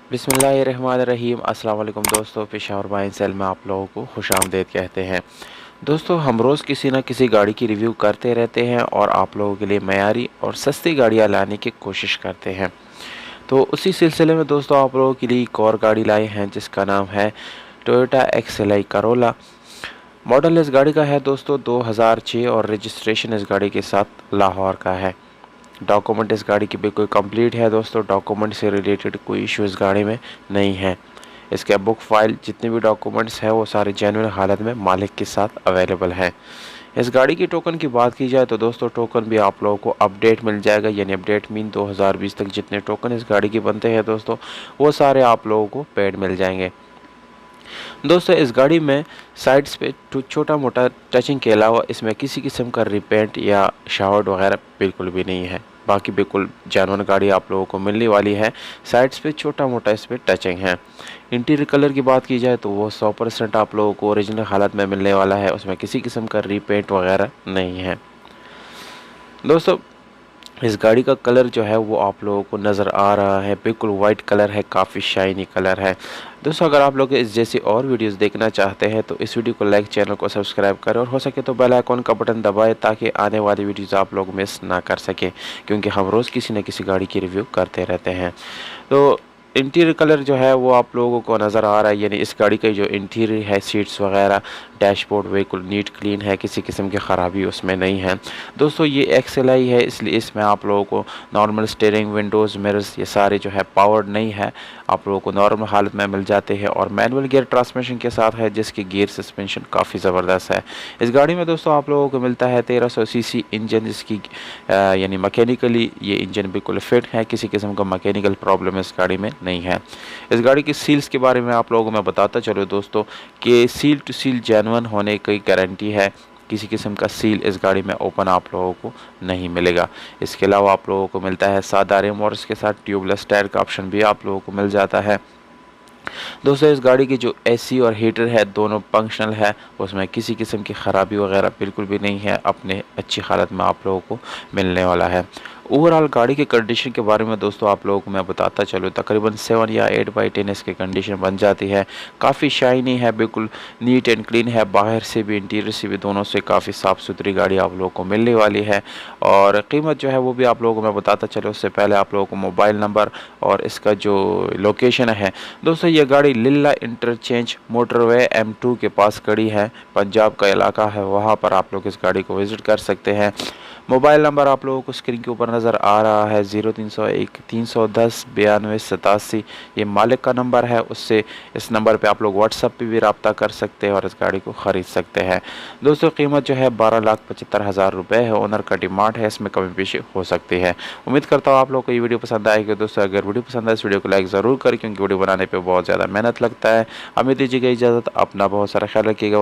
बिस्मिल्लाहिर्रहमानिर्रहीम। अस्सलाम वालेकुम दोस्तों, पेशावर बाइन सेल में आप लोगों को खुशामदीद कहते हैं। दोस्तों, हम रोज़ किसी न किसी गाड़ी की रिव्यू करते रहते हैं और आप लोगों के लिए मयारी और सस्ती गाड़ियाँ लाने की कोशिश करते हैं। तो उसी सिलसिले में दोस्तों आप लोगों के लिए एक और गाड़ी लाए हैं जिसका नाम है टोयोटा एक्सएलआई करोला। मॉडल इस गाड़ी का है दोस्तों 2006 और रजिस्ट्रेशन इस गाड़ी के साथ लाहौर का है। डॉक्यूमेंट इस गाड़ी की बिल्कुल कंप्लीट है दोस्तों। डॉक्यूमेंट से रिलेटेड कोई इशू इस गाड़ी में नहीं है। इसके बुक फाइल जितने भी डॉक्यूमेंट्स हैं वो सारे जेन्युइन हालत में मालिक के साथ अवेलेबल है। इस गाड़ी की टोकन की बात की जाए तो दोस्तों टोकन भी आप लोगों को अपडेट मिल जाएगा, यानी अपडेट मीन 2020 तक जितने टोकन इस गाड़ी के बनते हैं दोस्तों वो सारे आप लोगों को पेड मिल जाएंगे। दोस्तों इस गाड़ी में साइड्स पे छोटा मोटा टचिंग के अलावा इसमें किसी किस्म का रिपेंट या शावर्ड वगैरह बिल्कुल भी नहीं है। बाकी बिल्कुल जेन्युइन गाड़ी आप लोगों को मिलने वाली है। साइड्स पे छोटा मोटा इस पर टचिंग है। इंटीरियर कलर की बात की जाए तो वो 100% आप लोगों को ओरिजिनल हालत में मिलने वाला है। उसमें किसी किस्म का रीपेंट वगैरह नहीं है। दोस्तों इस गाड़ी का कलर जो है वो आप लोगों को नज़र आ रहा है, बिल्कुल वाइट कलर है, काफ़ी शाइनी कलर है। दोस्तों अगर आप लोग इस जैसी और वीडियोस देखना चाहते हैं तो इस वीडियो को लाइक, चैनल को सब्सक्राइब करें और हो सके तो बेल आइकॉन का बटन दबाएं ताकि आने वाली वीडियोस आप लोग मिस ना कर सकें, क्योंकि हम रोज़ किसी न किसी गाड़ी की रिव्यू करते रहते हैं। तो इंटीरियर कलर जो है वो आप लोगों को नज़र आ रहा है, यानी इस गाड़ी का जो इंटीरियर है, सीट्स वगैरह, डैशबोर्ड बिल्कुल नीट क्लीन है, किसी किस्म की ख़राबी उसमें नहीं है। दोस्तों ये एक्सएलआई है इसलिए इसमें आप लोगों को नॉर्मल स्टीयरिंग, विंडोज़, मिरर्स ये सारे जो है पावर्ड नहीं है, आप लोगों को नॉर्मल हालत में मिल जाते हैं और मैनुअल गियर ट्रांसमिशन के साथ है जिसकी गियर सस्पेंशन काफ़ी ज़बरदस्त है। इस गाड़ी में दोस्तों आप लोगों को मिलता है 1300 सीसी इंजन, जिसकी यानी मैकेनिकली ये इंजन बिल्कुल फिट है, किसी किस्म का मैकेनिकल प्रॉब्लम इस गाड़ी में नहीं है। इस गाड़ी की सील्स के बारे में आप लोगों को मैं बताता चलूँ दोस्तों कि सील टू सील जेन्युइन होने की गारंटी है। किसी किस्म का सील इस गाड़ी में ओपन आप लोगों को नहीं मिलेगा। इसके अलावा आप लोगों को मिलता है सादा रिम और इसके साथ ट्यूबलेस टायर का ऑप्शन भी आप लोगों को मिल जाता है। दोस्तों इस गाड़ी की जो एसी और हीटर है दोनों फंक्शनल है, उसमें किसी किस्म की ख़राबी वगैरह बिल्कुल भी नहीं है, अपने अच्छी हालत में आप लोगों को मिलने वाला है। ओवरऑल गाड़ी की कंडीशन के बारे में दोस्तों आप लोगों को मैं बताता चलूँ, तकरीबन 7 या 8/10 इसकी कंडीशन बन जाती है। काफ़ी शाइनी है, बिल्कुल नीट एंड क्लीन है, बाहर से भी इंटीरियर से भी दोनों से काफ़ी साफ़ सुथरी गाड़ी आप लोगों को मिलने वाली है। और कीमत जो है वो भी आप लोगों को मैं बताता चलूँ, उससे पहले आप लोगों को मोबाइल नंबर और इसका जो लोकेशन है। दोस्तों ये गाड़ी लिल्ला इंटरचेंज मोटरवे M2 के पास खड़ी है, पंजाब का इलाका है, वहाँ पर आप लोग इस गाड़ी को विज़िट कर सकते हैं। मोबाइल नंबर आप लोगों को स्क्रीन के ऊपर नज़र आ रहा है, 0301 310 9287, ये मालिक का नंबर है। उससे इस नंबर पे आप लोग व्हाट्सएप पे भी रब्ता कर सकते हैं और इस गाड़ी को ख़रीद सकते हैं। दोस्तों कीमत जो है 12,75,000 रुपये है, ओनर का डिमांड है, इसमें कमी पेशी हो सकती है। उम्मीद करता हूँ आप लोग को ये वीडियो पसंद आएगी। दोस्तों अगर वीडियो पसंद आए इस वीडियो को लाइक ज़रूर करें, क्योंकि वीडियो बनाने पर बहुत ज़्यादा मेहनत लगता है। हमें दीजिएगा इजाज़त, अपना बहुत सारा ख्याल रखिएगा।